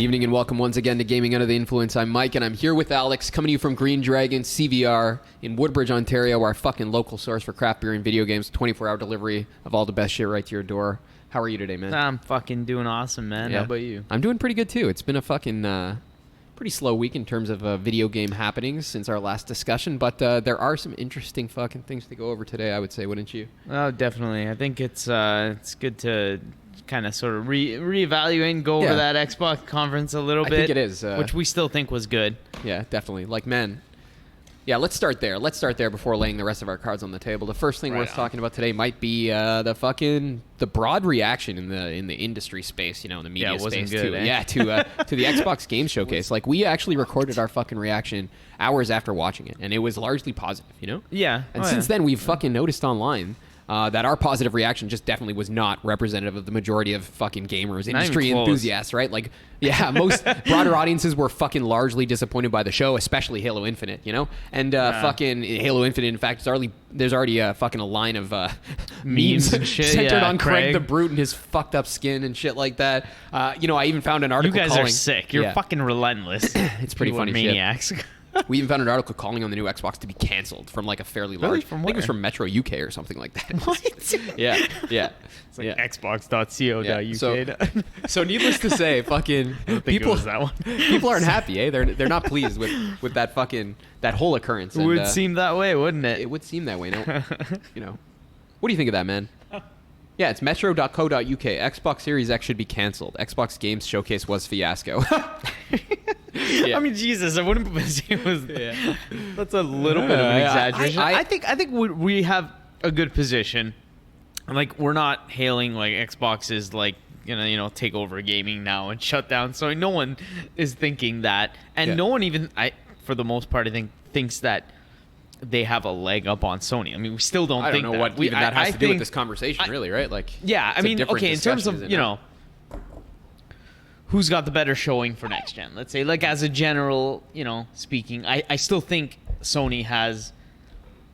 Evening and welcome once again to Gaming Under the Influence. I'm Mike and I'm here with Alex, coming to you from Green Dragon CVR in Woodbridge, Ontario, our fucking local source for craft beer and video games. 24-hour delivery of all the best shit right to your door. How are you today, man? I'm fucking doing awesome, man. Yeah. How about you? I'm doing pretty good too. It's been a fucking pretty slow week in terms of video game happenings since our last discussion, but there are some interesting fucking things to go over today, I would say, wouldn't you? Oh, definitely. I think it's good to kind of sort of reevaluate and go over that Xbox conference a little bit. I think it is. Which we still think was good. Yeah, definitely. Like, man. Yeah, let's start there. Let's start there before laying the rest of our cards on the table. The first thing worth talking about today might be the broad reaction in the industry space, in the media space good, too. eh? Yeah, to the Xbox Game Showcase. Like, we actually recorded our fucking reaction hours after watching it, and it was largely positive, Yeah. And since then, we've fucking noticed online that our positive reaction just definitely was not representative of the majority of fucking gamers, industry enthusiasts, right? Like, yeah, most broader audiences were fucking largely disappointed by the show, especially Halo Infinite, And fucking Halo Infinite, in fact, there's already fucking a line of memes and shit, centered on Craig Craig the Brute and his fucked up skin and shit like that. I even found an article You guys calling... are sick. You're fucking relentless. It's pretty funny maniacs. shit. We even found an article calling on the new Xbox to be canceled from like a fairly large... From I think it was where? from Metro UK or something like that. What? Yeah. It's like xbox.co.uk. So needless to say, fucking people, that one. people aren't happy, eh? They're not pleased with that fucking, that whole occurrence. It would seem that way, wouldn't it? It would seem that way. No, What do you think of that, man? Yeah, it's metro.co.uk. Xbox Series X should be canceled. Xbox Games Showcase was fiasco. Yeah. I mean, Jesus, I wouldn't say it was. Yeah. That's a little bit of an exaggeration. I think we have a good position. Like, we're not hailing like Xbox is like gonna take over gaming now and shut down. So no one is thinking that, and no one even for the most part I think thinks that they have a leg up on Sony. I mean, we still don't think that. I don't know what even that has to do with this conversation, really, right? Like, yeah, I mean, okay, in terms of who's got the better showing for next gen? Let's say, like, as a general, speaking, I still think Sony has,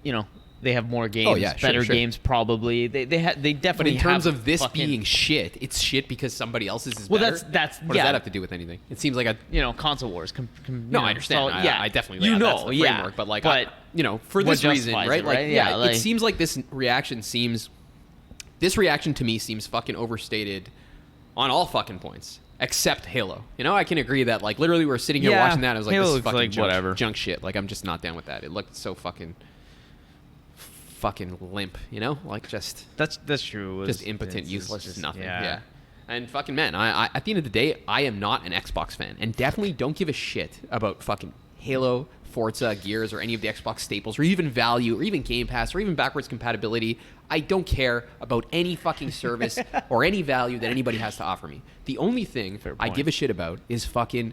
they have more games, better games probably. They definitely. But in terms of this being shit, it's shit because somebody else's is better. Well, that's what does that have to do with anything? It seems like a console wars. No, I understand. So, I definitely that's the framework. But like, for this reason, right? It seems like this reaction to me seems fucking overstated on all fucking points. Except Halo. I can agree that, like, literally we're sitting here watching that and I was like, Halo this is fucking like junk shit. Like, I'm just not down with that. It looked so fucking limp, Like, just... That's true. Just impotent, useless, just nothing. Yeah. And fucking, man, I at the end of the day, I am not an Xbox fan. And definitely don't give a shit about fucking Halo, Forza, Gears, or any of the Xbox staples, or even Value, or even Game Pass, or even backwards compatibility. I don't care about any fucking service or any value that anybody has to offer me. The only thing I give a shit about is fucking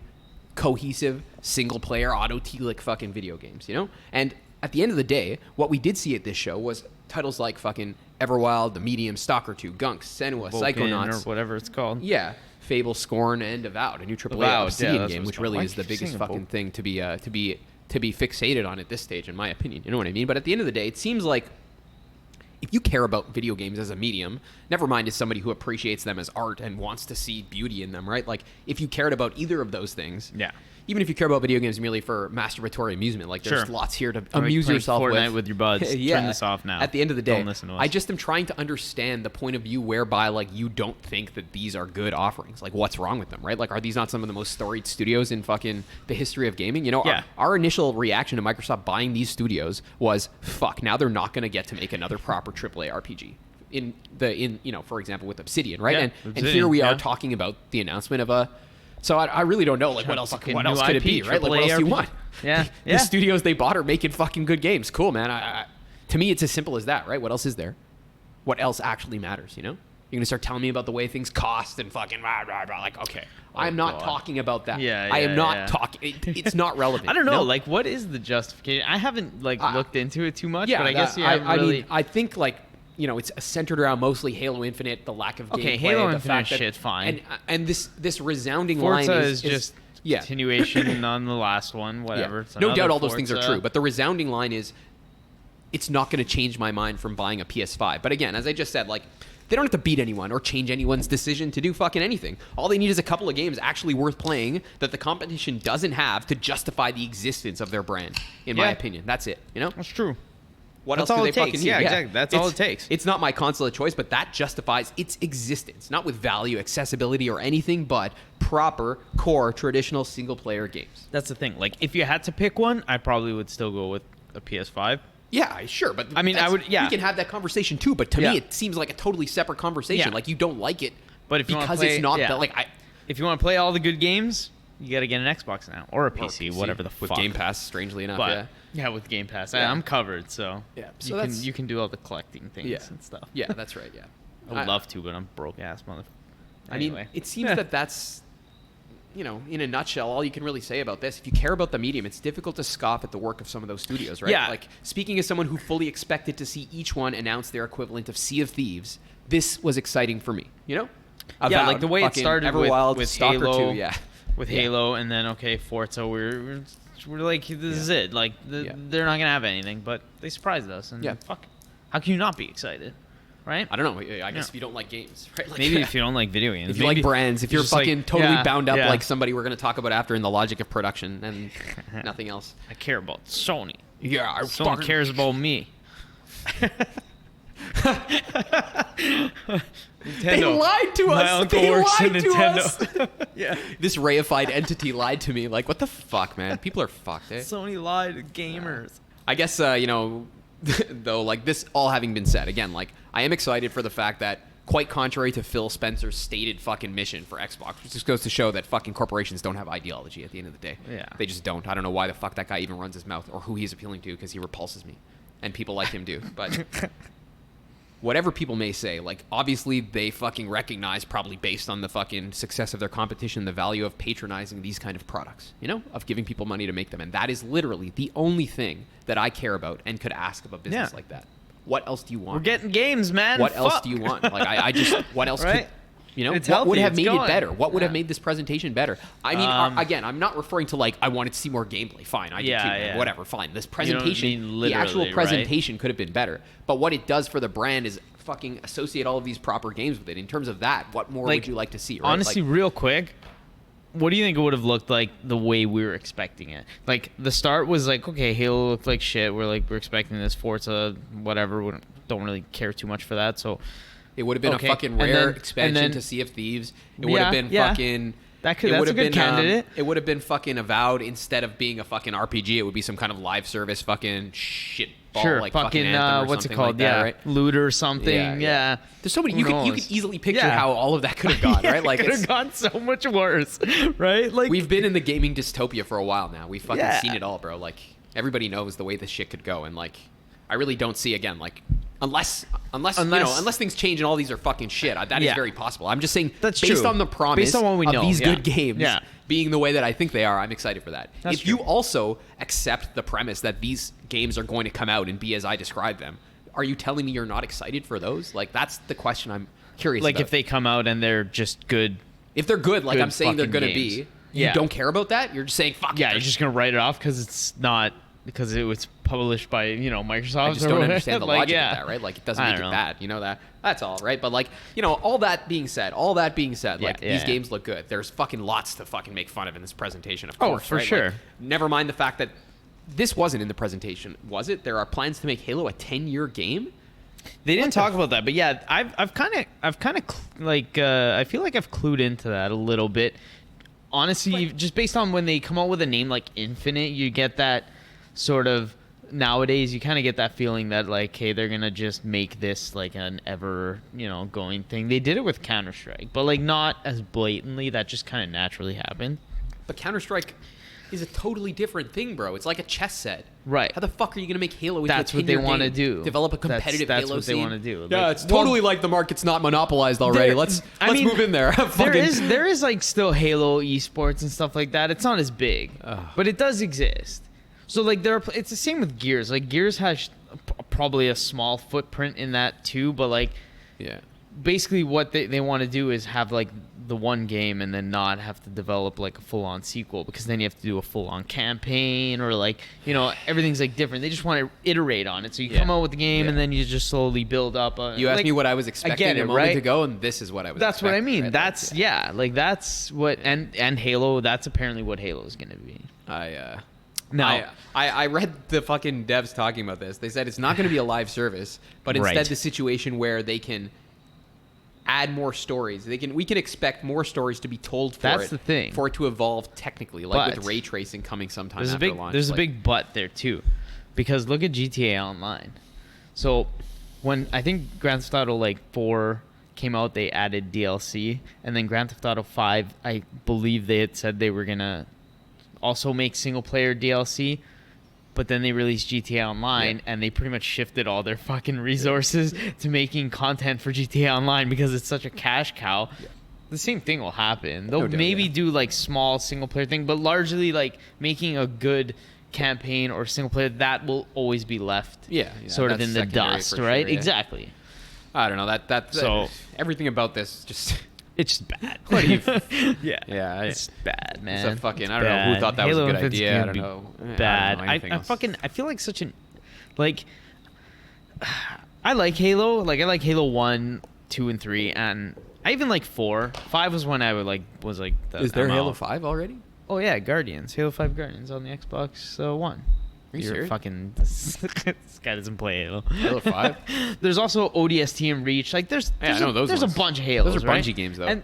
cohesive, single-player, auto-telic fucking video games, And at the end of the day, what we did see at this show was titles like fucking Everwild, The Medium, Stalker 2, Gunk, Senua, Psychonauts, or whatever it's called. Yeah. Fable, Scorn, and Avowed, a new AAA Obsidian game, which really is the biggest fucking thing to be fixated on at this stage, in my opinion. You know what I mean? But at the end of the day, it seems like if you care about video games as a medium, never mind as somebody who appreciates them as art and wants to see beauty in them, right? Like, if you cared about either of those things, even if you care about video games merely for masturbatory amusement, like, there's lots here to amuse yourself Fortnite with your buds. Turn this off now. At the end of the day, don't listen to us. I just am trying to understand the point of view whereby, like, you don't think that these are good offerings. Like, what's wrong with them, right? Like, are these not some of the most storied studios in fucking the history of gaming? Our initial reaction to Microsoft buying these studios was, fuck, now they're not going to get to make another proper AAA RPG. For example, with Obsidian, right? And here we are talking about the announcement of a... So I really don't know, like, what else could it be, right? Like, what else do you want? Yeah. The studios they bought are making fucking good games. Cool, man. To me, it's as simple as that, right? What else is there? What else actually matters, You're going to start telling me about the way things cost and fucking rah, rah, rah. Like, okay. I'm not talking about that. I am not talking. It's not relevant. I don't know. Like, what is the justification? I haven't, like, looked into it too much, but I guess I mean, I think, like, it's centered around mostly Halo Infinite, the lack of gameplay, Halo the Infinite fact that, shit's fine. And this resounding Forza line is just continuation on the last one, whatever. Yeah. No doubt all those things are true, but the resounding line is, it's not going to change my mind from buying a PS5. But again, as I just said, like, They don't have to beat anyone or change anyone's decision to do fucking anything. All they need is a couple of games actually worth playing that the competition doesn't have to justify the existence of their brand, in my opinion. That's it, you know? That's true. What else do they fucking need? Yeah, exactly. That's all it takes. It's not my console of choice, but that justifies its existence. Not with value, accessibility, or anything, but proper, core, traditional single-player games. That's the thing. Like, if you had to pick one, I probably would still go with a PS5. Yeah, sure, but I mean, I would. Yeah, we can have that conversation too. But to me, it seems like a totally separate conversation. Yeah. Like you don't like it, but if you because play, it's not like if you want to play all the good games, you got to get an Xbox now or a PC, whatever the with fuck. Game Pass. Strangely enough, but, yeah, with Game Pass, I'm covered. So so you can do all the collecting things and stuff. Yeah, that's right. Yeah, I would love to, but I'm broke ass mother. Anyway. I mean, it seems that's. You know, in a nutshell, all you can really say about this, if you care about the medium, it's difficult to scoff at the work of some of those studios, right? Yeah. Like, speaking as someone who fully expected to see each one announce their equivalent of Sea of Thieves, this was exciting for me, you know? Like the way it started with Stalker Halo, 2, with Halo, and then, Forza, we're like, this is it. Like, they're not going to have anything, but they surprised us, and fuck, how can you not be excited? Right? I don't know. I guess if you don't like games, right? Like, maybe if you don't like video games. If you like brands, if you're fucking totally bound up like somebody we're going to talk about after in the logic of production and nothing else. I care about Sony. Yeah, Sony cares about me. They lied to us. My uncle works in Nintendo. This reified entity lied to me. Like, what the fuck, man? People are fucked, eh? Sony lied to gamers. I guess, you know... Though, like, this all having been said, again, like, I am excited for the fact that, quite contrary to Phil Spencer's stated fucking mission for Xbox, which just goes to show that fucking corporations don't have ideology at the end of the day. Yeah. They just don't. I don't know why the fuck that guy even runs his mouth or who he's appealing to, because he repulses me. And people like him do. But whatever people may say, like, obviously they fucking recognize, probably based on the fucking success of their competition, the value of patronizing these kind of products, you know, of giving people money to make them. And that is literally the only thing that I care about and could ask of a business like that. What else do you want? We're getting games, man. What else do you want? Like, I just, what else could, you know, it's what healthy, would have it's made going. it better? What would have made this presentation better? I mean, again, I'm not referring to, like, I wanted to see more gameplay. Fine, I did too, man. Whatever, fine. This presentation, the actual presentation could have been better. But what it does for the brand is fucking associate all of these proper games with it. In terms of that, what more would you like to see, right? Honestly, real quick, what do you think it would have looked like the way we were expecting it? Like, the start was like, okay, Halo looked like shit. We're expecting this. Forza, whatever. We don't really care too much for that. So it would have been a fucking rare expansion to Sea of Thieves. It would have been fucking... That's a good candidate. It would have been fucking Avowed instead of being a fucking RPG. It would be some kind of live service fucking shit ball, like fucking Anthem or what's it something called? Like that, right? Loot or something. Yeah. There's so many. You could easily picture how all of that could have gone, right? Like, it could have gone so much worse, right? Like, we've been in the gaming dystopia for a while now. We've fucking seen it all, bro. Like, everybody knows the way this shit could go, and like, I really don't see again, like, unless things change and all these are fucking shit. That is very possible. I'm just saying, based on the promise, based on what we know, of these good games being the way that I think they are, I'm excited for that. If you also accept the premise that these games are going to come out and be as I described them, are you telling me you're not excited for those? Like, that's the question I'm curious about. Like, if they come out and they're just good. If they're good, like I'm saying they're going to be, you don't care about that? You're just saying, fuck it. Yeah, you're just going to write it off because it's not... Because it was published by, Microsoft. I just don't understand the logic of that, right? Like, it doesn't make it bad. You know that? That's all, right? But, like, all that being said, like, these games look good. There's fucking lots to fucking make fun of in this presentation, of course. Oh, for right? sure. Like, never mind the fact that this wasn't in the presentation, was it? There are plans to make Halo a 10-year game? They didn't talk about that, but yeah, I've kind of like I feel like I've clued into that a little bit. Honestly, just based on when they come out with a name like Infinite, you get that sort of nowadays. You kind of get that feeling that like, hey, they're gonna just make this like an ever going thing. They did it with Counter-Strike, but like not as blatantly. That just kind of naturally happened. But Counter-Strike is a totally different thing, bro. It's like a chess set. Right. How the fuck are you going to make Halo into That's a 10-year what they want to game? do. Develop a competitive Halo scene. That's what they want to do. Yeah, it's totally like the market's not monopolized already. Let's move in there. There is like still Halo esports and stuff like that. It's not as big, but it does exist. So like it's the same with Gears. Like Gears has probably a small footprint in that too, but like basically what they want to do is have like the one game and then not have to develop like a full-on sequel, because then you have to do a full-on campaign, or like, you know, everything's like different. They just want to iterate on it. So you come out with the game and then you just slowly build up. You asked me what I was expecting a moment ago, and this is what I was That's expecting. what I mean. Right? That's like that's what, and Halo, that's apparently what Halo is going to be. I read the fucking devs talking about this. They said it's not going to be a live service, but instead the situation where they can add more stories. We can expect more stories to be told for That's the thing. For it to evolve technically, like with ray tracing coming sometime after launch. There's a big but there too, because look at GTA Online. So when I think Grand Theft Auto like 4 came out, they added DLC, and then Grand Theft Auto 5, I believe they had said they were gonna also make single player DLC, but then they released GTA Online, and they pretty much shifted all their fucking resources to making content for GTA Online because it's such a cash cow. The same thing will happen. They'll maybe do like small single player thing, but largely like making a good campaign or single player, that will always be left sort of in the dust, right? Sure, exactly. I don't know. So everything about this just... It's just bad. What do you? It's bad, man. It's a fucking. I don't know who thought that Halo was a good idea. I don't know. Bad. I feel like such an like. I like Halo. Like I like Halo 1, 2, and 3, and I even like 4. 5 was when I would was like. Is there Halo 5 already? Oh yeah, Guardians. Halo 5 Guardians on the Xbox One. Are you serious? Fucking this guy doesn't play Halo. Halo 5? There's also ODST and Reach. Like there's a bunch of Halos. Those are Bungie games though. And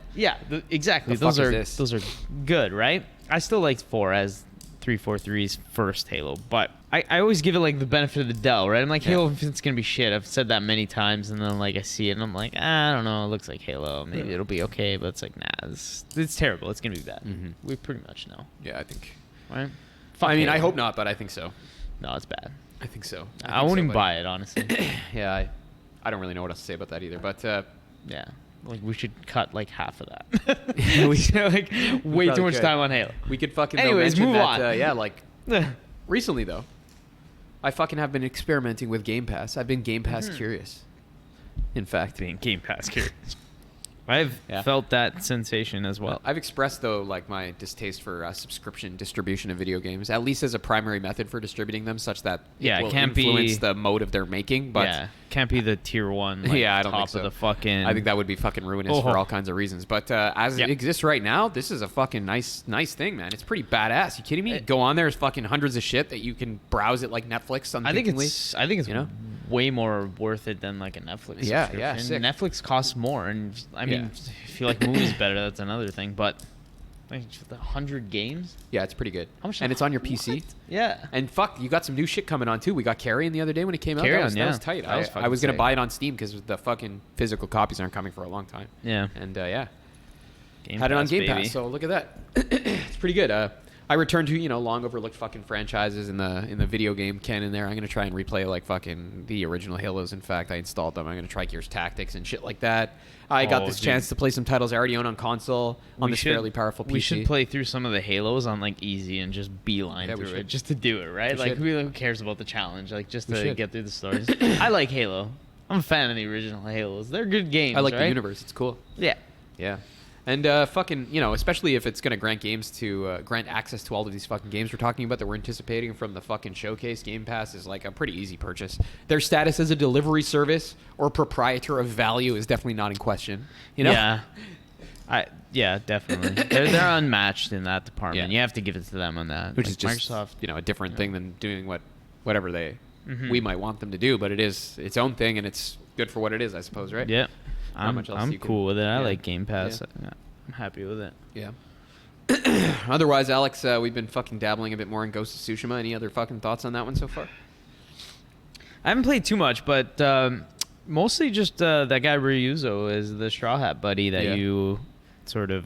exactly. Those are good, right? I still like 4 as 343's first Halo, but I always give it like the benefit of the doubt, right? I'm like, Halo Infinite's gonna be shit. I've said that many times, and then like I see it and I'm like, I don't know, it looks like Halo. Maybe it'll be okay, but it's like, nah, it's terrible. It's gonna be bad. Mm-hmm. We pretty much know. Yeah, I think. Right? I mean, I hope not, but I think so. No, it's bad. I think so. I won't even buy it, honestly. Yeah, I don't really know what else to say about that either. But yeah, like we should cut like half of that. We should like way too much time on Halo. We could fucking. Anyways, move on. Yeah, like recently though, I fucking have been experimenting with Game Pass. I've been Game Pass curious. In fact, being Game Pass curious. I've felt that sensation as well. I've expressed, though, like my distaste for subscription distribution of video games, at least as a primary method for distributing them, such that it will influence the mode of their making. But can't be the tier 1. Like, I don't top think so. Of the fucking. I think that would be fucking ruinous for all kinds of reasons. But as it exists right now, this is a fucking nice thing, man. It's pretty badass. You kidding me? Go on, there's fucking hundreds of shit that you can browse it like Netflix. I think it's way more worth it than like a Netflix. Yeah, sick. Netflix costs more, and I mean, if you like movies better, that's another thing. But like 100 games. Yeah, it's pretty good. How much? And it's on your PC. Yeah. And fuck, you got some new shit coming on too. We got Carrion the other day when it came out. Carrion, that was tight. I was gonna buy it on Steam because the fucking physical copies aren't coming for a long time. Yeah. And Game had it on Pass, Game baby. Pass. So look at that. It's pretty good. I returned to long overlooked fucking franchises in the video game canon there. I'm gonna try and replay like fucking the original Halos. In fact, I installed them. I'm gonna try Gears Tactics and shit like that. I got this chance to play some titles I already own on console on this fairly powerful PC. We should play through some of the Halos on like easy and just beeline through it just to do it, right? Like who cares about the challenge? Like just to get through the stories. I like Halo. I'm a fan of the original Halos. They're good games. I like the universe. It's cool. Yeah. Yeah. And fucking, especially if it's going to grant access to all of these fucking games we're talking about that we're anticipating from the fucking showcase, Game Pass is like a pretty easy purchase. Their status as a delivery service or proprietor of value is definitely not in question. Yeah. Definitely. They're unmatched in that department. Yeah. You have to give it to them on that. Which is just Microsoft, a different thing than doing whatever we might want them to do, but it is its own thing and it's good for what it is, I suppose, right? Yeah. I'm cool with it. I like Game Pass. Yeah. I'm happy with it. Yeah. Otherwise, Alex, we've been fucking dabbling a bit more in Ghost of Tsushima. Any other fucking thoughts on that one so far? I haven't played too much, but mostly just that guy Ryuzo is the Straw Hat buddy that you sort of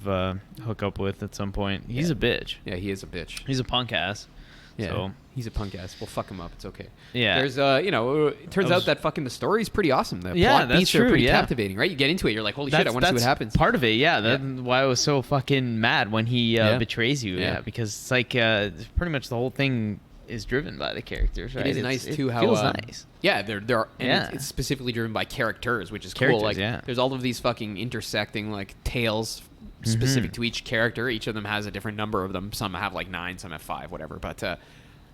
hook up with at some point. He's a bitch. Yeah, he is a bitch. He's a punk ass. Yeah, so. He's a punk ass. We'll fuck him up. It's okay. Yeah. There's, it turns out that fucking the story's pretty awesome. The plot beats are pretty captivating, right? You get into it, you're like, holy shit, I want to see what happens. Part of it, That's why I was so fucking mad when he betrays you. Yeah. Because it's like, pretty much the whole thing is driven by the characters, right? It is nice too. How feels nice. Yeah, there are, and Yeah. it's specifically driven by characters, which is cool. Characters, Like, yeah. there's all of these fucking intersecting like tales specific to each character. Each of them has a different number of them. Some have like 9, some have 5, whatever. But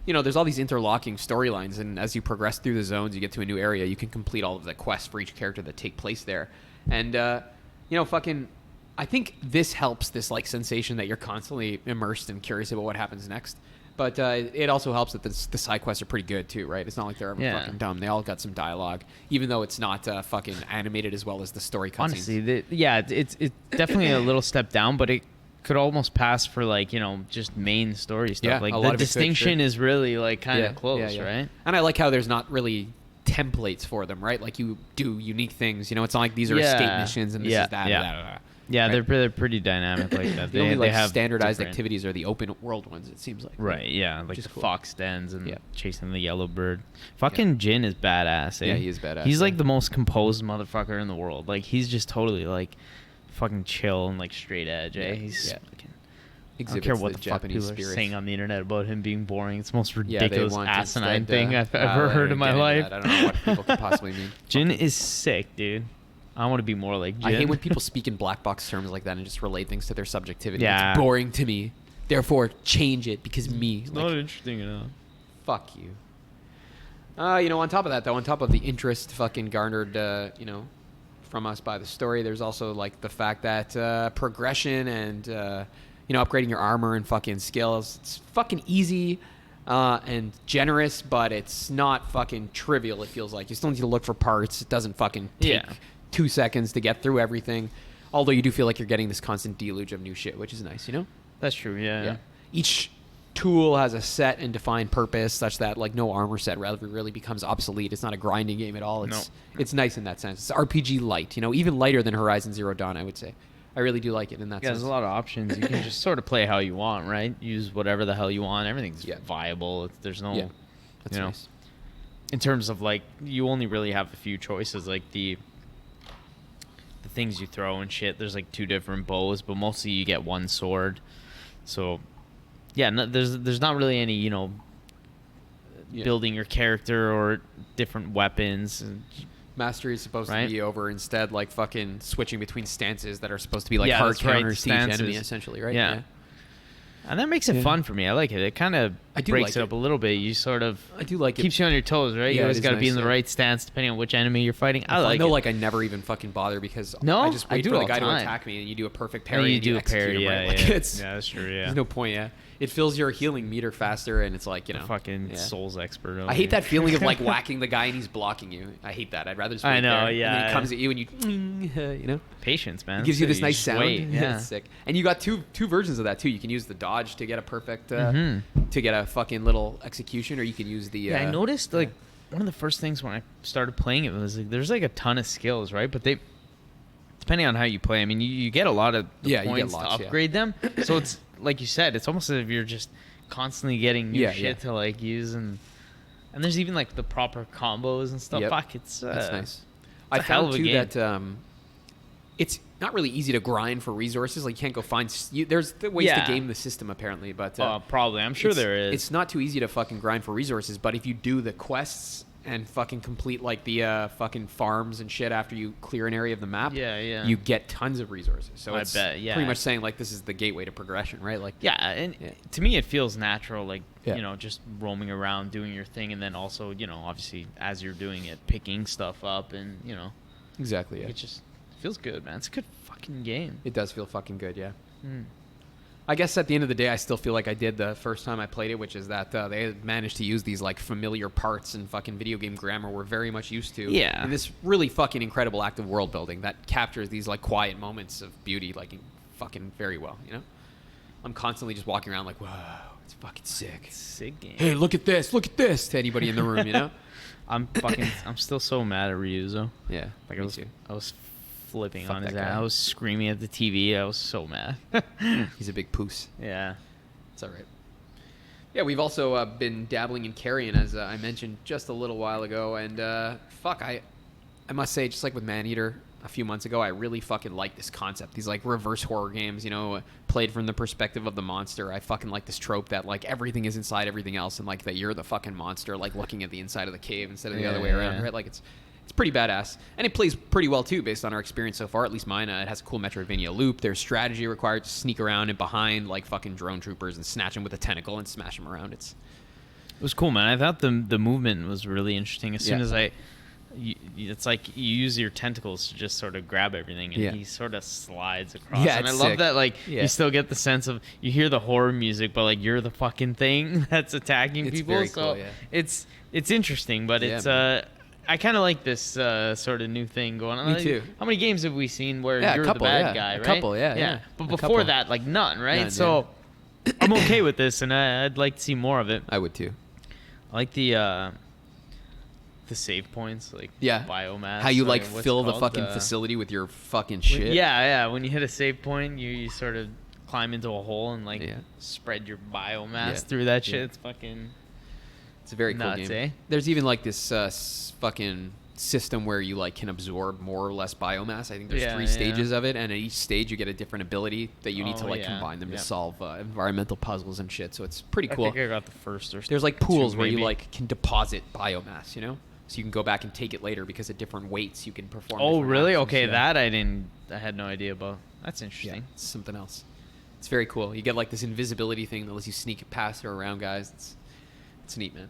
there's all these interlocking storylines, and as you progress through the zones, you get to a new area. You can complete all of the quests for each character that take place there, and I think this helps this like sensation that you're constantly immersed and curious about what happens next. But it also helps that the side quests are pretty good too, right? It's not like they're ever fucking dumb. They all got some dialogue, even though it's not fucking animated as well as the story cutscenes. Honestly, it's definitely a little step down, but it could almost pass for like just main story stuff. Yeah, like a the lot of it could, distinction sure. is really like kind of close, right? And I like how there's not really templates for them, right? Like you do unique things. It's not like these are escape missions and this is that. Yeah, right? they're pretty dynamic like that. The only they have standardized different activities are the open world ones. It seems like. Right. Yeah, like the cool. fox dens and chasing the yellow bird. Fucking Jin is badass. Eh? Yeah, he is badass. He's like the most composed motherfucker in the world. Like he's just totally like fucking chill and like straight edge. Eh? He's fucking. I don't care what the fuck people are saying on the internet about him being boring. It's the most ridiculous asinine thing I've ever heard in my life. I don't know what people could possibly mean. Jin is sick, dude. I want to be more like Jin. I hate when people speak in black box terms like that and just relate things to their subjectivity. Yeah. It's boring to me. Therefore, change it because me. It's not interesting enough. Fuck you. On top of that, though, on top of the interest fucking garnered, from us by the story, there's also, like, the fact that progression and, upgrading your armor and fucking skills, it's fucking easy and generous, but it's not fucking trivial, it feels like. You still need to look for parts. It doesn't fucking take 2 seconds to get through everything. Although you do feel like you're getting this constant deluge of new shit, which is nice, That's true, yeah. Each tool has a set and defined purpose such that like no armor set really becomes obsolete. It's not a grinding game at all. It's nice in that sense. It's RPG light, even lighter than Horizon Zero Dawn, I would say. I really do like it in that sense. There's a lot of options. You can just sort of play how you want, right? Use whatever the hell you want. Everything's viable. There's no, that's nice. In terms of like, you only really have a few choices, like the things you throw and shit. There's like 2 different bows, but mostly you get 1 sword. So, there's not really any, building your character or different weapons. Mastery is supposed to be over instead, like fucking switching between stances that are supposed to be like hard counters to each enemy, essentially, right? Yeah. And that makes it fun for me. I like it. It kind of breaks it up a little bit. You sort of I do like keeps you on your toes, right? You always got to be in the right stance depending on which enemy you're fighting. I know, like I never even fucking bother because I just wait for the guy to attack me and you do a perfect parry and you do a parry. That's true. Yeah, there's no point. Yeah, it fills your healing meter faster and it's like fucking Souls expert. I hate that feeling of like whacking the guy and he's blocking you. I hate that. I'd rather just wait there. And then he comes at you and you patience, man. It gives you this nice sound. Yeah, it's sick. And you got two versions of that too. You can use the dodge to get a perfect to get a fucking little execution, or you can use the I noticed like one of the first things when I started playing it was like there's like a ton of skills, right? But they, depending on how you play, I mean you get a lot of points to upgrade them. So it's like you said, it's almost as if you're just constantly getting new shit to like use, and there's even like the proper combos and stuff. Fuck, it's that's nice. I found too that it's not really easy to grind for resources. Like you can't go find. There's ways to game the system apparently, but probably I'm sure there is. It's not too easy to fucking grind for resources. But if you do the quests and fucking complete like the fucking farms and shit after you clear an area of the map, you get tons of resources. So it's pretty much saying like this is the gateway to progression, right? Like to me it feels natural, like just roaming around doing your thing, and then also obviously as you're doing it, picking stuff up, and exactly. It just feels good, man. It's a good fucking game. It does feel fucking good, yeah. I guess at the end of the day, I still feel like I did the first time I played it, which is that they managed to use these like familiar parts and fucking video game grammar we're very much used to. Yeah. And this really fucking incredible act of world building that captures these like quiet moments of beauty like fucking very well, I'm constantly just walking around like, wow, it's fucking sick. Sick game. Hey, look at this to anybody in the room, I'm still so mad at Ryuzo. Yeah. Like I was flipping on his ass. I was screaming at the TV. I was so mad. He's a big poos. Yeah. It's all right. Yeah, we've also been dabbling in Carrion, as I mentioned just a little while ago. And I must say, just like with Maneater, a few months ago, I really fucking like this concept. These like reverse horror games, you know, played from the perspective of the monster. I fucking like this trope that like everything is inside everything else, and like that you're the fucking monster, like looking at the inside of the cave instead of the other way around, right? Like it's pretty badass, and it plays pretty well too based on our experience so far, at least mine. It has a cool Metroidvania loop. There's strategy required to sneak around and behind like fucking drone troopers and snatch them with a tentacle and smash them around. It was cool, man. I thought the movement was really interesting. As soon as it's like you use your tentacles to just sort of grab everything, and he sort of slides across. Yeah, and I love that, like, you still get the sense of, you hear the horror music, but like you're the fucking thing that's attacking people. Very so cool, it's interesting, but it's I kind of like this sort of new thing going on. Me too. How many games have we seen where you're the bad guy, right? A couple, yeah. But before that, like none, right? None, so I'm okay with this, and I'd like to see more of it. I would too. I like the save points, like biomass. How you like fill the fucking facility with your fucking shit. Yeah. When you hit a save point, you sort of climb into a hole and like spread your biomass through that shit. It's fucking. It's a very cool game. Eh? There's even like this fucking system where you like can absorb more or less biomass. I think there's 3 stages of it, and at each stage you get a different ability that you need to like combine them to solve environmental puzzles and shit. So it's pretty cool. I think I got the first or there's like pools where you like can deposit biomass, you know, so you can go back and take it later because at different weights you can perform. Oh, really? Okay, that I had no idea about. That's interesting. Yeah, it's something else. It's very cool. You get like this invisibility thing that lets you sneak past or around guys. It's neat, man.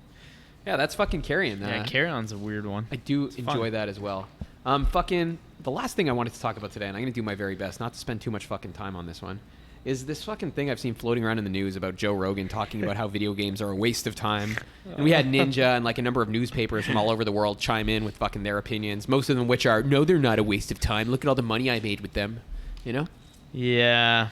Yeah, that's fucking Carrion. Yeah, Carrion's a weird one. I do enjoy that as well. Fucking the last thing I wanted to talk about today, and I'm going to do my very best not to spend too much fucking time on this one, is this fucking thing I've seen floating around in the news about Joe Rogan talking about how video games are a waste of time. And we had Ninja and like a number of newspapers from all over the world chime in with fucking their opinions, most of them which are, no, they're not a waste of time. Look at all the money I made with them, you know? Yeah.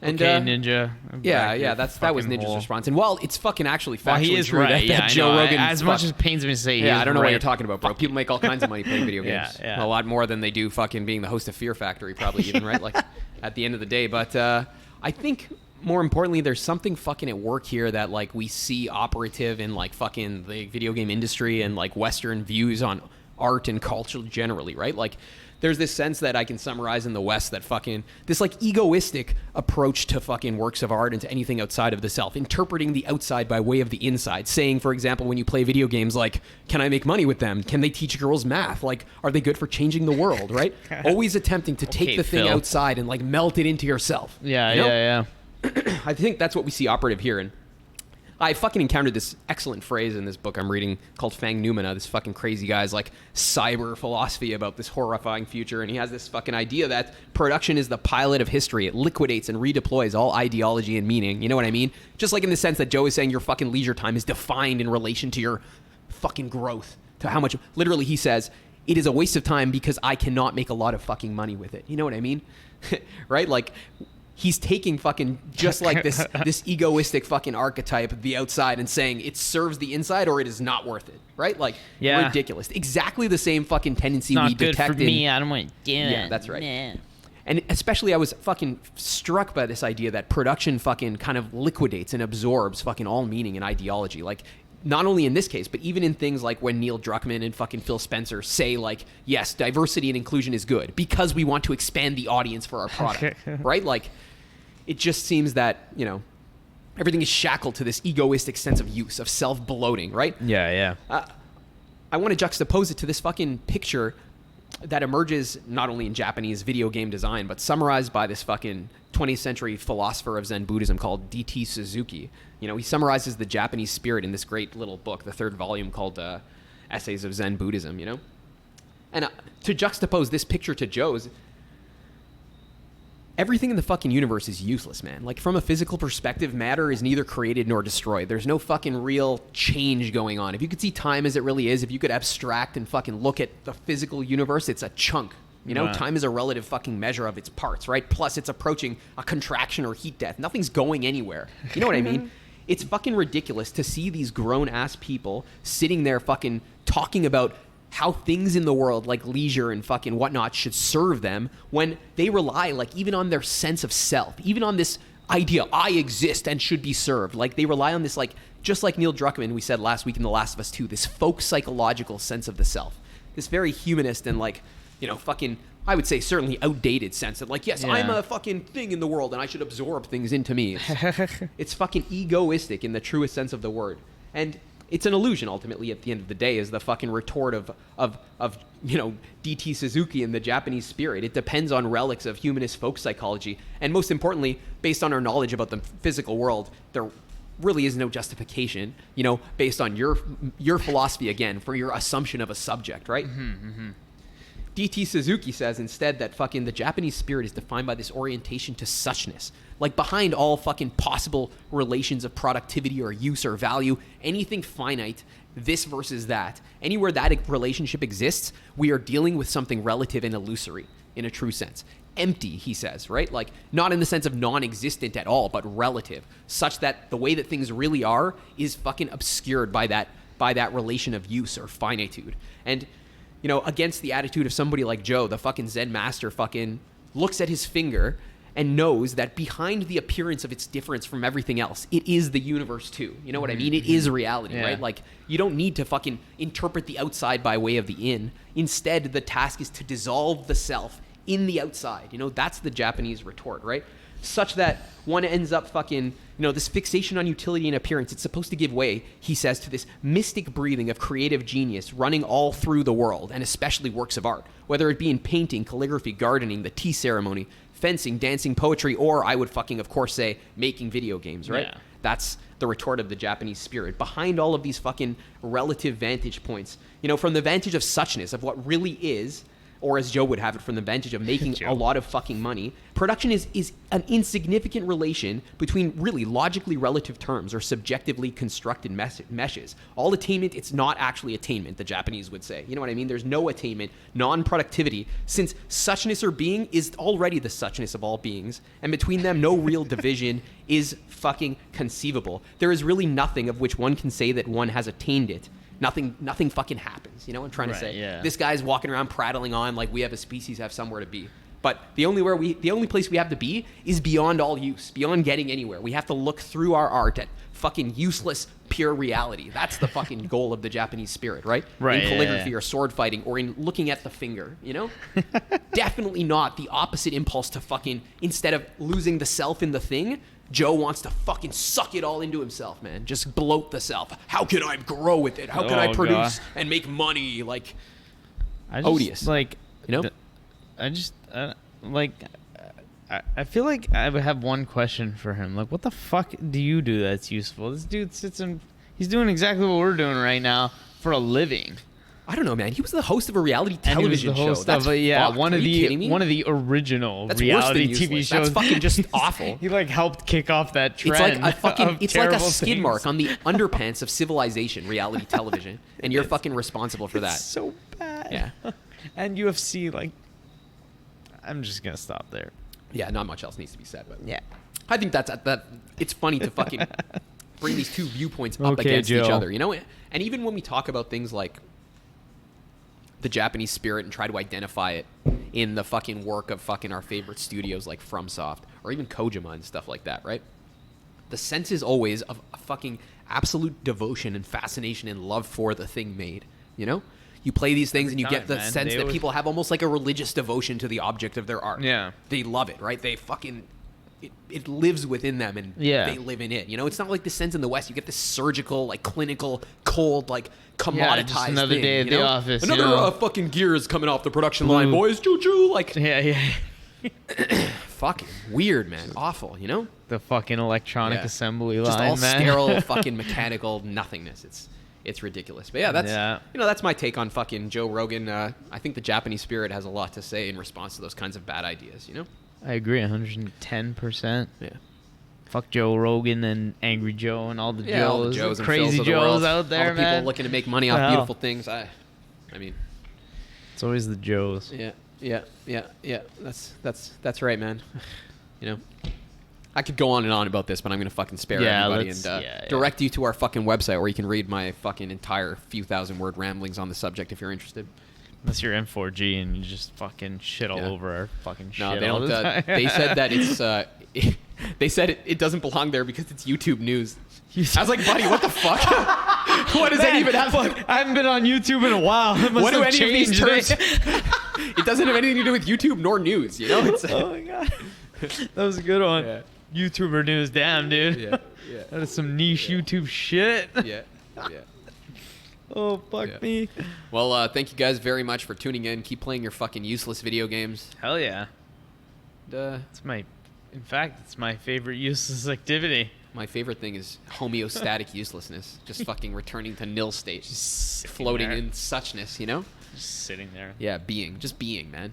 And Ninja. That was Ninja's response. And while it's fucking actually factually he is true right. that Joe Rogan, as much as it pains me to say, I don't know what you're talking about, bro. People make all kinds of money playing video games. Yeah. A lot more than they do fucking being the host of Fear Factory, probably even, right? Like at the end of the day. But I think more importantly, there's something fucking at work here that like we see operative in like fucking the video game industry and like Western views on art and culture generally, right? Like there's this sense that I can summarize in the West that fucking this like egoistic approach to fucking works of art and to anything outside of the self, interpreting the outside by way of the inside, saying, for example, when you play video games, like, can I make money with them? Can they teach girls math? Like, are they good for changing the world, right? Always attempting to take the thing outside and like melt it into yourself. Yeah. I think that's what we see operative here. And I fucking encountered this excellent phrase in this book I'm reading called Fang Numina. This fucking crazy guy's like cyber philosophy about this horrifying future. And he has this fucking idea that production is the pilot of history. It liquidates and redeploys all ideology and meaning. You know what I mean? Just like in the sense that Joe is saying your fucking leisure time is defined in relation to your fucking growth. To how much, literally he says, it is a waste of time because I cannot make a lot of fucking money with it. You know what I mean? Right? Like, he's taking fucking just like this egoistic fucking archetype of the outside and saying it serves the inside or it is not worth it, right? Like, ridiculous. Exactly the same fucking tendency we detect. Not good for me. I don't want to do it. Yeah, that's right. Nah. And especially I was fucking struck by this idea that production fucking kind of liquidates and absorbs fucking all meaning and ideology. Like, not only in this case, but even in things like when Neil Druckmann and fucking Phil Spencer say like, yes, diversity and inclusion is good because we want to expand the audience for our product, right? Like, it just seems that, you know, everything is shackled to this egoistic sense of use, of self-bloating, right? Yeah. I want to juxtapose it to this fucking picture that emerges not only in Japanese video game design, but summarized by this fucking 20th century philosopher of Zen Buddhism called D.T. Suzuki. You know, he summarizes the Japanese spirit in this great little book, the 3rd volume called Essays of Zen Buddhism, you know? And to juxtapose this picture to Joe's, everything in the fucking universe is useless, man. Like, from a physical perspective, matter is neither created nor destroyed. There's no fucking real change going on. If you could see time as it really is, if you could abstract and fucking look at the physical universe, it's a chunk. You know, time is a relative fucking measure of its parts, right? Plus, it's approaching a contraction or heat death. Nothing's going anywhere. You know what I mean? It's fucking ridiculous to see these grown-ass people sitting there fucking talking about how things in the world like leisure and fucking whatnot should serve them when they rely like even on their sense of self, even on this idea, I exist and should be served. Like, they rely on this, like, just like Neil Druckmann, we said last week in The Last of Us 2, this folk psychological sense of the self, this very humanist and like fucking, I would say certainly outdated sense of like, yes, I'm a fucking thing in the world and I should absorb things into me. It's fucking egoistic in the truest sense of the word. And it's an illusion ultimately at the end of the day, is the fucking retort of D.T. Suzuki and the Japanese spirit. It depends on relics of humanist folk psychology. And most importantly, based on our knowledge about the physical world, there really is no justification, based on your philosophy again for your assumption of a subject, right? D.T. Suzuki says instead that fucking the Japanese spirit is defined by this orientation to suchness. Like behind all fucking possible relations of productivity or use or value, anything finite, this versus that, anywhere that relationship exists, we are dealing with something relative and illusory in a true sense. Empty, he says, right? Like not in the sense of non-existent at all, but relative, such that the way that things really are is fucking obscured by that relation of use or finitude. And against the attitude of somebody like Joe, the fucking Zen master fucking looks at his finger and knows that behind the appearance of its difference from everything else, it is the universe too. You know what I mean? It is reality, right? Like, you don't need to fucking interpret the outside by way of the in. Instead, the task is to dissolve the self in the outside. That's the Japanese retort, right? Such that one ends up fucking, this fixation on utility and appearance, it's supposed to give way, he says, to this mystic breathing of creative genius running all through the world, and especially works of art, whether it be in painting, calligraphy, gardening, the tea ceremony, fencing, dancing, poetry, or I would fucking, of course, say, making video games, right? Yeah. That's the retort of the Japanese spirit. Behind all of these fucking relative vantage points, from the vantage of suchness, of what really is, or as Joe would have it, from the vantage of making a lot of fucking money, production is an insignificant relation between really logically relative terms or subjectively constructed meshes. All attainment, it's not actually attainment, the Japanese would say. You know what I mean? There's no attainment, non-productivity, since suchness or being is already the suchness of all beings, and between them, no real division is fucking conceivable. There is really nothing of which one can say that one has attained it. Nothing fucking happens. You know what I'm trying to say? Yeah. This guy's walking around prattling on like we have a species have somewhere to be. But the only place we have to be is beyond all use, beyond getting anywhere. We have to look through our art at fucking useless, pure reality. That's the fucking goal of the Japanese spirit, right? In calligraphy or sword fighting or in looking at the finger, Definitely not the opposite impulse to fucking, instead of losing the self in the thing, Joe wants to fucking suck it all into himself, man. Just bloat the self. How can I grow with it? How can I produce and make money? Like, odious. Like, I feel like I would have one question for him. Like, what the fuck do you do that's useful? This dude he's doing exactly what we're doing right now for a living. I don't know, man. He was the host of a reality television show. That's one of the original reality TV shows. That's fucking just awful. He helped kick off that trend. It's like a skid mark on the underpants of civilization, reality television, and you're fucking responsible for that. It's so bad. Yeah. And UFC, I'm just gonna stop there. Yeah, not much else needs to be said, but yeah, I think that it's funny to fucking bring these two viewpoints up against each other, And even when we talk about things like the Japanese spirit and try to identify it in the fucking work of fucking our favorite studios like FromSoft or even Kojima and stuff like that, right? The sense is always of a fucking absolute devotion and fascination and love for the thing made, You play these things and you get the sense that people have almost like a religious devotion to the object of their art. Yeah. They love it, right? They fucking... It lives within them and they live in it. It's not like the sense in the West. You get this surgical, clinical, cold, commoditized just another thing, day at the office. Another fucking gear is coming off the production line, boys. Choo-choo. Fucking weird, man. Awful, The fucking electronic assembly line, just all man. sterile, fucking mechanical nothingness. It's ridiculous. But that's my take on fucking Joe Rogan. I think the Japanese spirit has a lot to say in response to those kinds of bad ideas, I agree 110%. Yeah. Fuck Joe Rogan and Angry Joe and all the Joes, all the Joes and crazy Phils Joes of the out there, all the man. people looking to make money off beautiful things. I mean, it's always the Joes. Yeah. That's right, man. I could go on and on about this, but I'm gonna fucking spare everybody and direct you to our fucking website where you can read my fucking entire few thousand word ramblings on the subject if you're interested. Unless you're M4G and you just fucking shit all over our fucking shit. No, they all don't. The time. They said that it's. They said it doesn't belong there because it's YouTube news. I was like, buddy, what the fuck? What does that even have? Fuck, I haven't been on YouTube in a while. What do any of these terms? It doesn't have anything to do with YouTube nor news. You know? Oh my god, that was a good one. Yeah. YouTuber news, damn dude. Yeah. That is some niche YouTube shit. Yeah. Oh fuck me. Well, thank you guys very much for tuning in. Keep playing your fucking useless video games. Hell yeah. In fact, it's my favorite useless activity. My favorite thing is homeostatic uselessness. Just fucking returning to nil state. Just floating in suchness, you know? Just sitting there. Yeah, being. Just being, man.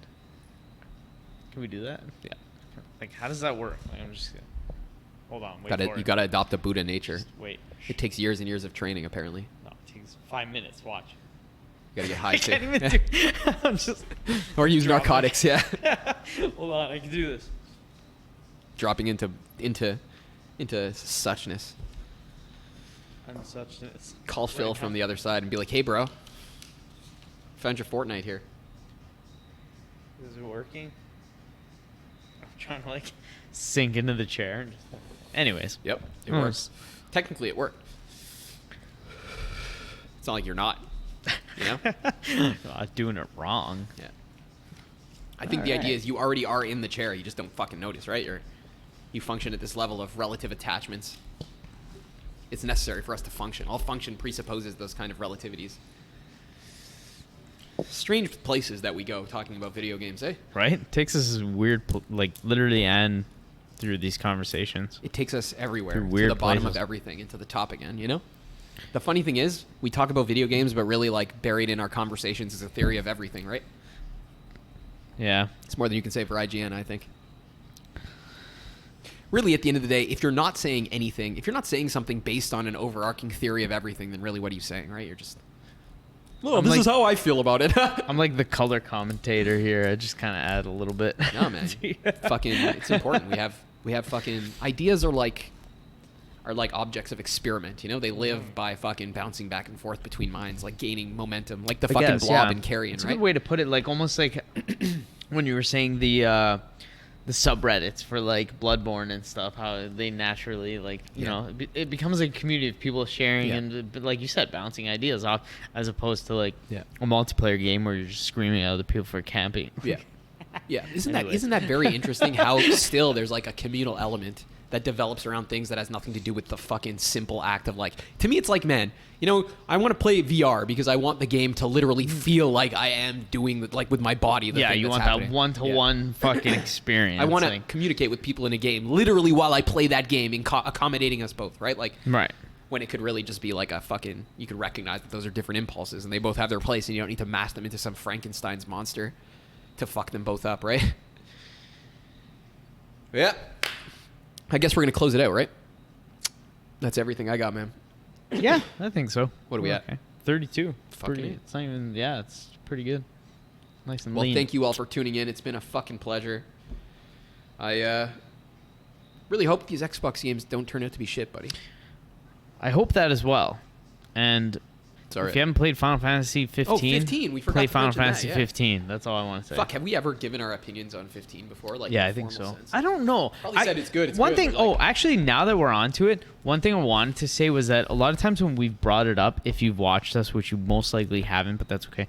Can we do that? Yeah. Like, how does that work? Like, I'm just gonna... Hold on, You gotta adopt a Buddha nature. Just wait. It takes years and years of training, apparently. No, it takes 5 minutes. Watch. You gotta get high, too. I can't even do... I'm just... Or use narcotics, yeah. Hold on, I can do this. Dropping into suchness. Unsuchness. Call Phil from the other side and be like, hey, bro. Found your Fortnite here. Is it working? I'm trying to, like, sink into the chair. Anyways. Yep, it works. Technically, it worked. It's not like you're not, you know? Not doing it wrong. Yeah. I think the idea is you already are in the chair. You just don't fucking notice, right? You function at this level of relative attachments. It's necessary for us to function. All function presupposes those kind of relativities. Strange places that we go talking about video games, eh? Right? It takes us weird, like, literally and through these conversations. It takes us everywhere. Through weird to the bottom places. of everything and to the top again, you know? The funny thing is, we talk about video games, but really, like, buried in our conversations is a theory of everything, right? Yeah. It's more than you can say for IGN, I think. Really, at the end of the day, if you're not saying anything, if you're not saying something based on an overarching theory of everything, then really what are you saying, right? You're just... Well, this is how I feel about it. I'm like the color commentator here. I just kind of add a little bit. No, man. Fucking, it's important. We have fucking... Ideas are like objects of experiment, you know? They live by fucking bouncing back and forth between minds, like gaining momentum, like the fucking blob and carrion, It's right? a good way to put it, like almost like when you were saying the subreddits for like Bloodborne and stuff, how they naturally, like, you know, it becomes like a community of people sharing and, like you said, bouncing ideas off, as opposed to like a multiplayer game where you're just screaming at other people for camping. Yeah. Isn't that very interesting how still there's like a communal element that develops around things that has nothing to do with the fucking simple act of, like, to me it's like, man, you know, I want to play VR because I want the game to literally feel like I am doing, like, with my body. You want happening. that one-to-one fucking experience. I want to communicate with people in a game literally while I play that game, accommodating us both, right? Like, right. When it could really just be like a fucking, you could recognize that those are different impulses and they both have their place and you don't need to mash them into some Frankenstein's monster to fuck them both up, right? Yeah. I guess we're going to close it out, right? That's everything I got, man. Yeah, I think so. What are we at? 32. Fucking It's not even, it's pretty good. Nice and lean. Well, thank you all for tuning in. It's been a fucking pleasure. I really hope these Xbox games don't turn out to be shit, buddy. I hope that as well. And If you haven't played Final Fantasy 15, 15. We forgot play to Final mention Fantasy that, 15. That's all I want to say. Fuck, have we ever given our opinions on 15 before? Like, yeah, in a I think so. formal sense? I don't know. Probably said it's good. It's one good, thing. but, like, Actually, now that we're onto it, one thing I wanted to say was that a lot of times when we've brought it up, if you've watched us, which you most likely haven't, but that's okay.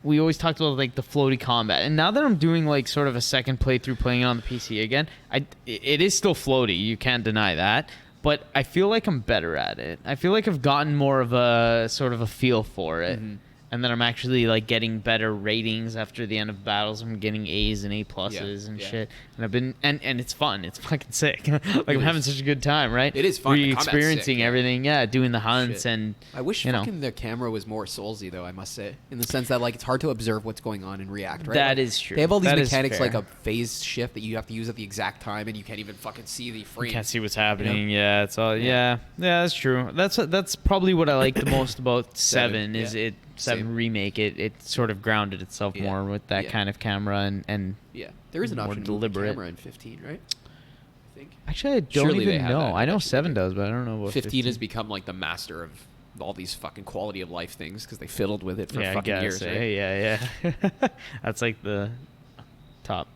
We always talked about like the floaty combat, and now that I'm doing like sort of a second playthrough playing it on the PC again, it is still floaty. You can't deny that. But I feel like I'm better at it. I feel like I've gotten more of a sort of a feel for it. Mm-hmm. And then I'm actually like getting better ratings after the end of battles. I'm getting A's and A pluses and shit. And I've been and it's fun. It's fucking sick. Like I'm having such a good time, right? It is fun. Re-experiencing everything. Yeah, doing the hunts and I wish fucking the camera was more Soulsy though, I must say. In the sense that like it's hard to observe what's going on and react, right? That is true. They have all these mechanics like a phase shift that you have to use at the exact time and you can't even fucking see the frame. You can't see what's happening. You know? Yeah, it's all yeah, that's true. That's probably what I like the most about 7 is it 7 remake it sort of grounded itself more with that kind of camera and there is an option to move deliberate camera in 15, right? I think actually I don't even know. I know 7 does, but I don't know about 15 has become like the master of all these fucking quality of life things because they fiddled with it for fucking years, right? Yeah. That's like the top.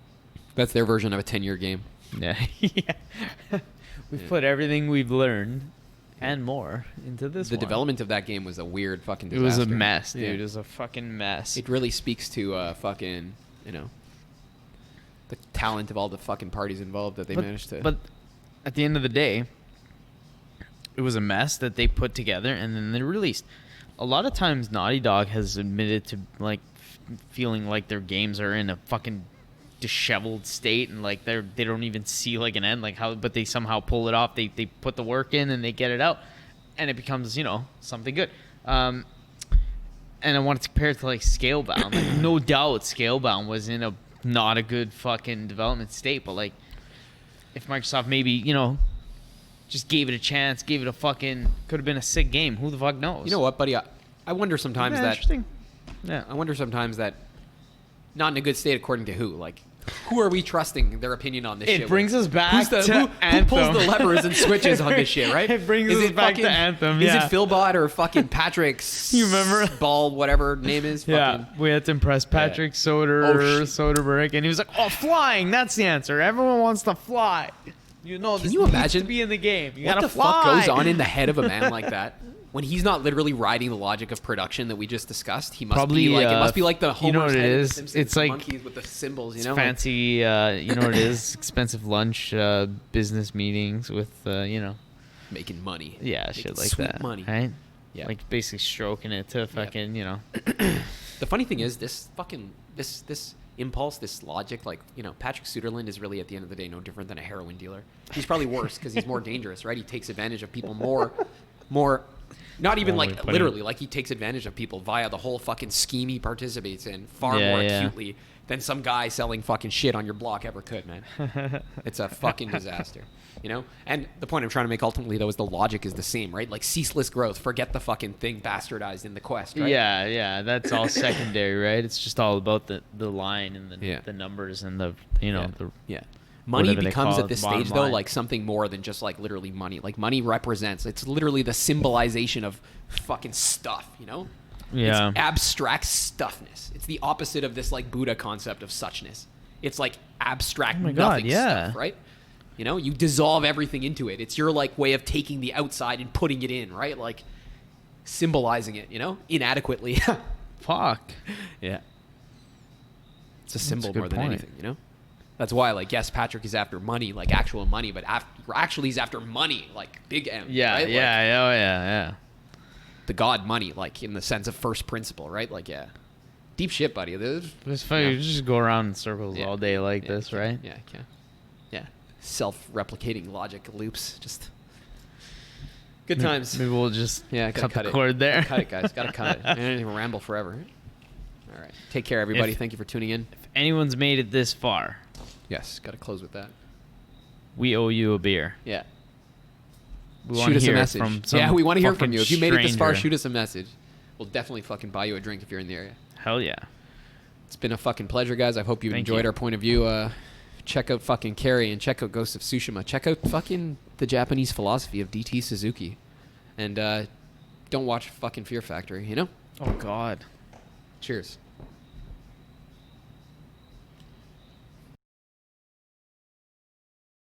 That's their version of a 10-year game. Yeah. We've put everything we've learned and more into this The one. development of that game was a weird fucking disaster. It was a mess, dude. Yeah. It was a fucking mess. It really speaks to fucking, the talent of all the fucking parties involved that they managed to. But at the end of the day, it was a mess that they put together and then they released. A lot of times Naughty Dog has admitted to like feeling like their games are in a fucking disheveled state and like they don't even see like an end, like how, but they somehow pull it off. They put the work in and they get it out and it becomes, something good. And I want to compare it to like Scalebound. Like, no doubt Scalebound was in a not a good fucking development state, but like if Microsoft maybe, just gave it a chance, gave it a fucking, could have been a sick game. Who the fuck knows? You know what, buddy? I wonder sometimes that. Interesting. Yeah. I wonder sometimes that. Not in a good state, according to who? Like, who are we trusting their opinion on this shit? It brings us back who Anthem. Pulls the levers and switches on this shit, right? It brings us back to Anthem. Is it Philbot or fucking Patrick? You remember Ball, whatever name is. Yeah, we had to impress Patrick Soderbergh, and he was like, "Oh, flying! That's the answer. Everyone wants to fly." Can you imagine to be in the game? You what gotta the fly. fuck goes on in the head of a man like that? When he's not literally riding the logic of production that we just discussed, he must Probably, be like it must be like the Homer's what it head in The is? Simpsons, It's the like monkeys with the symbols, It's fancy. You know what it is? Expensive lunch, business meetings with making money. Yeah, making shit like sweet that. money. Right? Yeah. Like basically stroking it to fucking The funny thing is, this impulse, this logic, like, Patrick Suderland is really, at the end of the day, no different than a heroin dealer. He's probably worse because he's more dangerous, right? He takes advantage of people more, not even like literally, like he takes advantage of people via the whole fucking scheme he participates in far more acutely than some guy selling fucking shit on your block ever could, man. It's a fucking disaster, And the point I'm trying to make ultimately, though, is the logic is the same, right? Like ceaseless growth. Forget the fucking thing bastardized in the Quest, right? Yeah, that's all secondary, right? It's just all about the line and the numbers and the Money becomes at this stage, though, line. like something more than just like literally money. Like money represents, it's literally the symbolization of fucking stuff, Yeah. It's abstract stuffness. It's the opposite of this like Buddha concept of suchness. It's like abstract nothing stuff, right? You dissolve everything into it. It's your like way of taking the outside and putting it in, right? Like symbolizing it, inadequately. Fuck. Yeah. It's a symbol more than anything, That's why, like, yes, Patrick is after money, like actual money, but actually he's after money, like big M. Yeah, right? yeah. The god money, like in the sense of first principle, right? Like, yeah. Deep shit, buddy. It's funny, you just go around in circles all day like this, right? Yeah, yeah. Self-replicating logic loops, just good times. Maybe we'll just cut the it. cord there. Cut it, guys. Gotta cut it. I don't even ramble forever. All right. Take care, everybody. Thank you for tuning in. If anyone's made it this far, yes, gotta close with that. We owe you a beer. Yeah. Shoot us a message. We want to hear from you. If you made it this far, stranger. shoot us a message. We'll definitely fucking buy you a drink if you're in the area. Hell yeah. It's been a fucking pleasure, guys. I hope you enjoyed our point of view. Check out fucking Carrion. Check out Ghost of Tsushima. Check out fucking the Japanese philosophy of D.T. Suzuki. And don't watch fucking Fear Factory, Oh, God. Cheers.